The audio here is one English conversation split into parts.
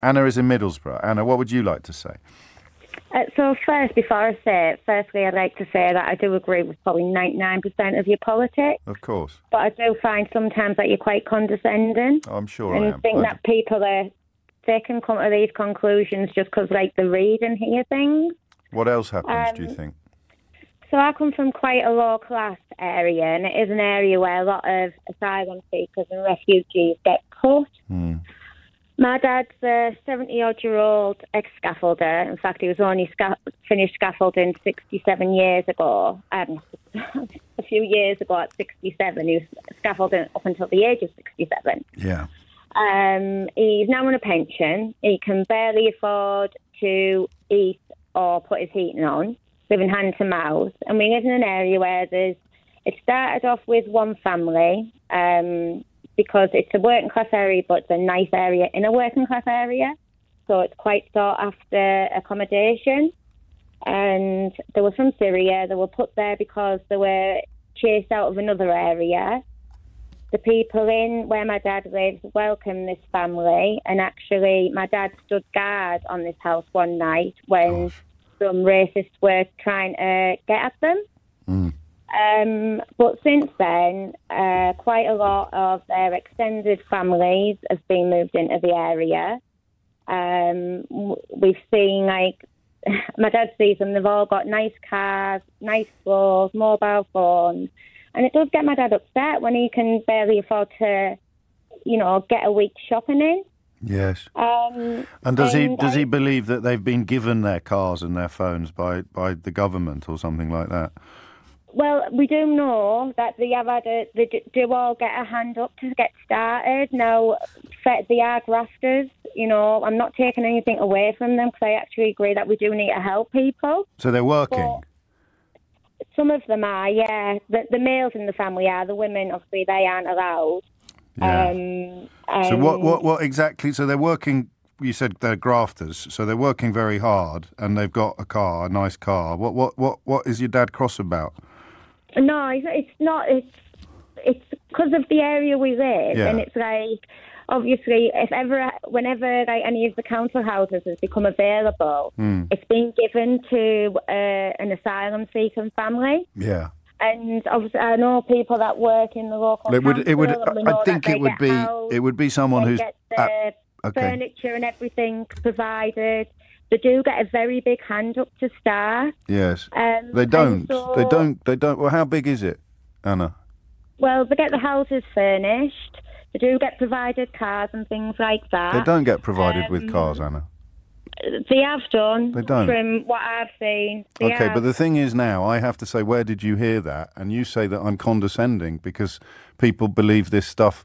Anna is in Middlesbrough. Anna, what would you like to say? So first, before I say it, firstly, I'd like to say that I do agree with probably 99% of your politics. Of course. But I do find sometimes that you're quite condescending. I'm sure I and am. think that people they can come to these conclusions just because, like, they read and hear things. What else happens, do you think? So I come from quite a low-class area, and it is an area where a lot of asylum seekers and refugees get put. My dad's a 70-odd-year-old ex-scaffolder. In fact, he was only finished scaffolding 67 years ago. A few years ago at 67. He was scaffolding up until the age of 67. Yeah. He's now on a pension. He can barely afford to eat or put his heating on, living hand to mouth. And we live in an area where it started off with one family because it's a working class area, but it's a nice area in a working class area. So it's quite sought after accommodation. And they were from Syria. They were put there because they were chased out of another area. The people in where my dad lives welcomed this family. And actually, my dad stood guard on this house one night when some racists were trying to get at them. But since then, quite a lot of their extended families have been moved into the area. We've seen, like, my dad sees them, they've all got nice cars, nice clothes, mobile phones. And it does get my dad upset when he can barely afford to, get a week's shopping in. Yes. And does he believe that they've been given their cars and their phones by the government or something like that? Well, we do know that they do all get a hand up to get started. Now, they are grafters. I'm not taking anything away from them because I actually agree that we do need to help people. So they're working? But some of them are, yeah. The males in the family are. The women, obviously, they aren't allowed. Yeah. So what exactly? So they're working. You said they're grafters. So they're working very hard, and they've got a nice car. What is your dad cross about? No, it's not. It's because of the area we live, and it's like, obviously, whenever like any of the council houses has become available, it's been given to an asylum seeking family. Yeah. And obviously, I know people that work in the local council. I think it would be someone who's get the furniture and everything provided. They do get a very big hand up to start. Yes. They don't. They don't. Well, how big is it, Anna? Well, they get the houses furnished. They do get provided cars and things like that. They don't get provided with cars, Anna. They have done. They don't. From what I've seen. But the thing is now, I have to say, where did you hear that? And you say that I'm condescending because people believe this stuff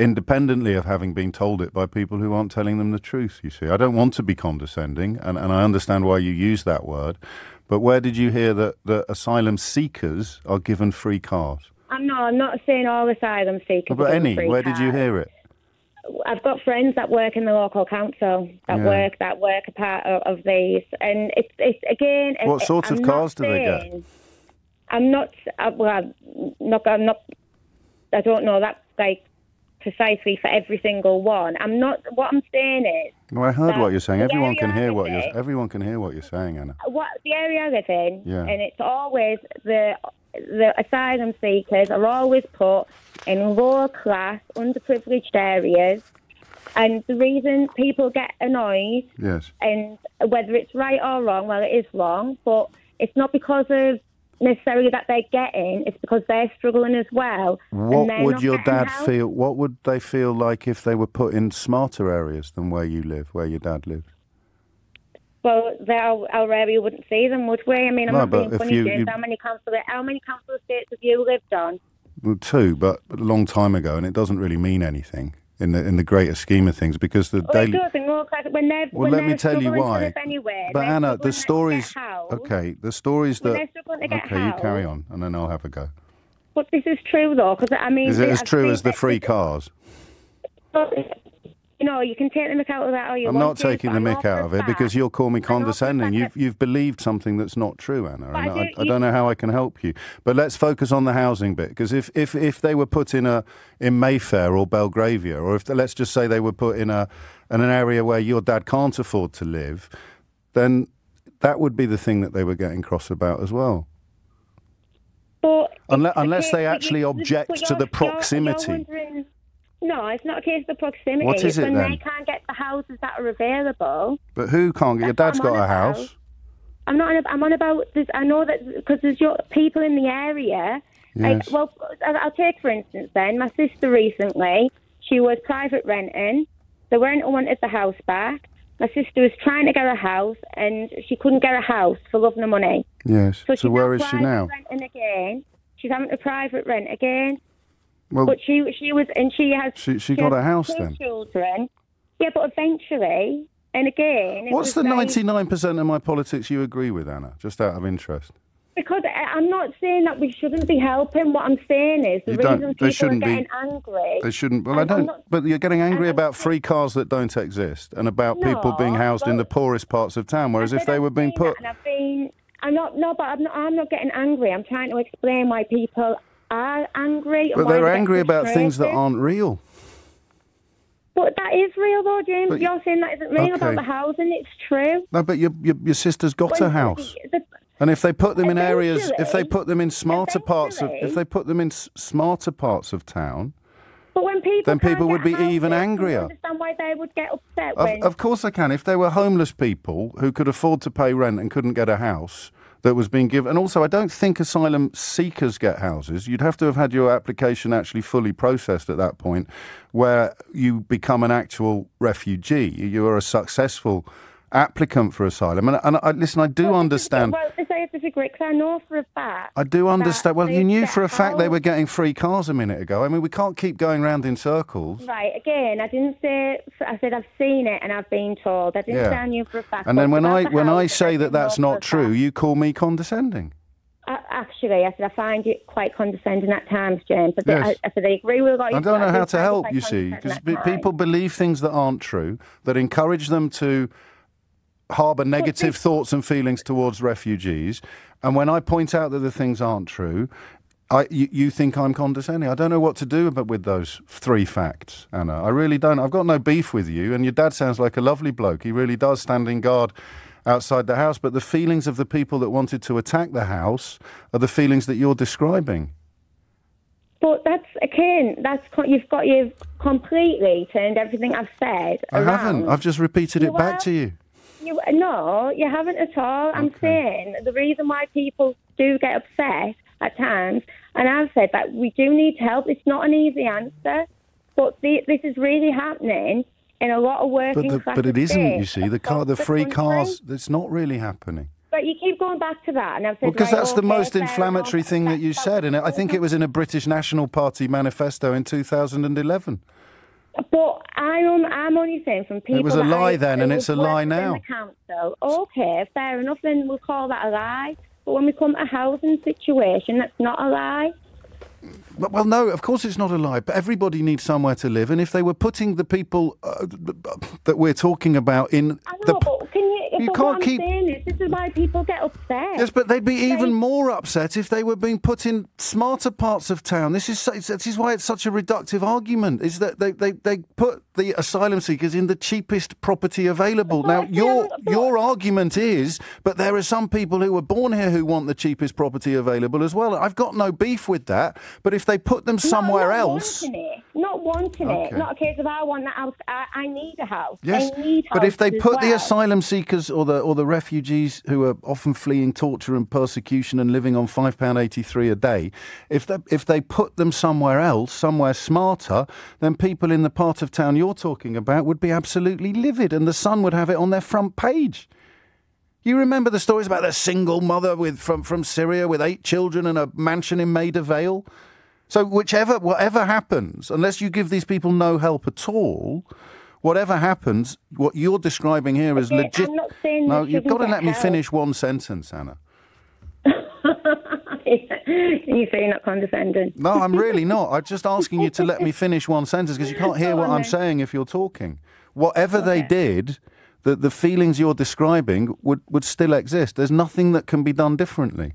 independently of having been told it by people who aren't telling them the truth, you see. I don't want to be condescending, and I understand why you use that word, but where did you hear that the asylum seekers are given free cars? I'm not saying all asylum seekers but are given free cars. Did you hear it? I've got friends that work in the local council that work a part of these, and it's again. What sorts of cars do they get? I don't know that, like, precisely for every single one. What I'm saying is. Well, I heard what you're saying. Everyone can hear what you're saying, Anna. The area I live in, and it's always the asylum seekers are always put in lower class, underprivileged areas, and the reason people get annoyed, and whether it's right or wrong, well, it is wrong, but it's not because of necessarily that they're getting, it's because they're struggling as well. What would your dad feel? What would they feel like if they were put in smarter areas than where you live, where your dad lives? Well, our area wouldn't see them, would we? I mean, I'm not being funny, James. How many council estates have you lived on? Well, 2, but a long time ago, and it doesn't really mean anything in the greater scheme of things because the daily. It does. Let me tell you why. But Anna, the stories. Okay, the stories that. Okay, you carry on, and then I'll have a go. But this is true, though, because I mean. Is it as true as the free cars? You can take the mick out of that, or you I'm want not to, taking the but I mick know out for of a it because fact- you'll call me I know for a condescending. fact You've believed something that's not true, Anna. But And I don't know how I can help you. But let's focus on the housing bit, because if they were put in Mayfair or Belgravia, or if let's just say they were put in an area where your dad can't afford to live, then that would be the thing that they were getting cross about as well. But Unless they actually object to the proximity. No, it's not a case of the proximity. What is it when then? They can't get the houses that are available. But who can't get? Your dad's got a house. I'm on about this. I know that because there's people in the area. Yes. I'll take for instance then, my sister recently, she was private renting. The renter wanted the house back. My sister was trying to get a house and she couldn't get a house for love nor money. Yes. So where is she now? Renting again. She's having to private rent again. Well, but she was, and she has. She got a house then. Children. Yeah, but eventually, and again. What's the 99% of my politics you agree with, Anna? Just out of interest. Because I'm not saying that we shouldn't be helping. What I'm saying is the reason people are getting angry. They shouldn't. Well, I don't. But you're getting angry about free cars that don't exist, and about people being housed in the poorest parts of town. Whereas if they were being put, I'm not getting angry. I'm trying to explain why people are angry. But they're angry about things that aren't real. But that is real, though, James. But you're saying that isn't real about the housing. It's true. No, but your sister's got a house. And if they put them in areas, if they put them in smarter parts of town, but when then people would be even angrier. I understand why they would get upset. Of course I can. If they were homeless people who could afford to pay rent and couldn't get a house that was being given, and also I don't think asylum seekers get houses. You'd have to have had your application actually fully processed at that point, where you become an actual refugee. You are a successful applicant for asylum. And listen, I do understand. Well, to say I disagree, because I know for a fact. I do understand. Well, you knew for a fact they were getting free cars a minute ago. I mean, we can't keep going round in circles. Right, again, I didn't say, I said I've seen it and I've been told. I didn't say I knew for a fact. And then when I say that that's not true, you call me condescending. Actually, I said I find it quite condescending at times, James. I said I agree with what you said. I don't know how to help, you see, because people believe things that aren't true, that encourage them to harbour negative thoughts and feelings towards refugees, and when I point out that the things aren't true, you think I'm condescending. I don't know what to do with those three facts, Anna. I really don't. I've got no beef with you, and your dad sounds like a lovely bloke. He really does stand in guard outside the house, but the feelings of the people that wanted to attack the house are the feelings that you're describing. But you've completely turned everything I've said around. I haven't. I've just repeated it back to you. No, you haven't at all. I'm saying the reason why people do get upset at times, and I've said that we do need help. It's not an easy answer, but this is really happening in a lot of working class. But it isn't, you see. The free cars, it's not really happening. But you keep going back to that, and I've said because that's the most inflammatory thing that you said, and I think it was in a British National Party manifesto in 2011. But I'm only saying from people. It was a lie then, and it's a lie now. The council. Okay, fair enough. Then we'll call that a lie. But when we come to a housing situation, that's not a lie. Well, no, of course it's not a lie. But everybody needs somewhere to live, and if they were putting the people that we're talking about in you can't keep. This is why people get upset. Yes, but they'd be even more upset if they were being put in smarter parts of town. This is why it's such a reductive argument. Is that they put the asylum seekers in the cheapest property available. Now, your argument is, but there are some people who were born here who want the cheapest property available as well. I've got no beef with that. But if they put them somewhere else, not wanting it, not a case of I want that house. I need a house. Yes, I need but if they put the asylum seekers or the refugees who are often fleeing torture and persecution and living on £5.83 a day, if they put them somewhere else, somewhere smarter, then people in the part of town you're talking about would be absolutely livid, and the Sun would have it on their front page. You remember the stories about a single mother from Syria with 8 children and a mansion in Maida Vale? So whatever happens, unless you give these people no help at all, whatever happens, what you're describing here is legit. I'm not saying no, you've got to let me finish one sentence, Anna. You say you're not condescending. No, I'm really not. I'm just asking you to let me finish one sentence because you can't hear what I'm saying if you're talking. Whatever they did, the feelings you're describing would still exist. There's nothing that can be done differently.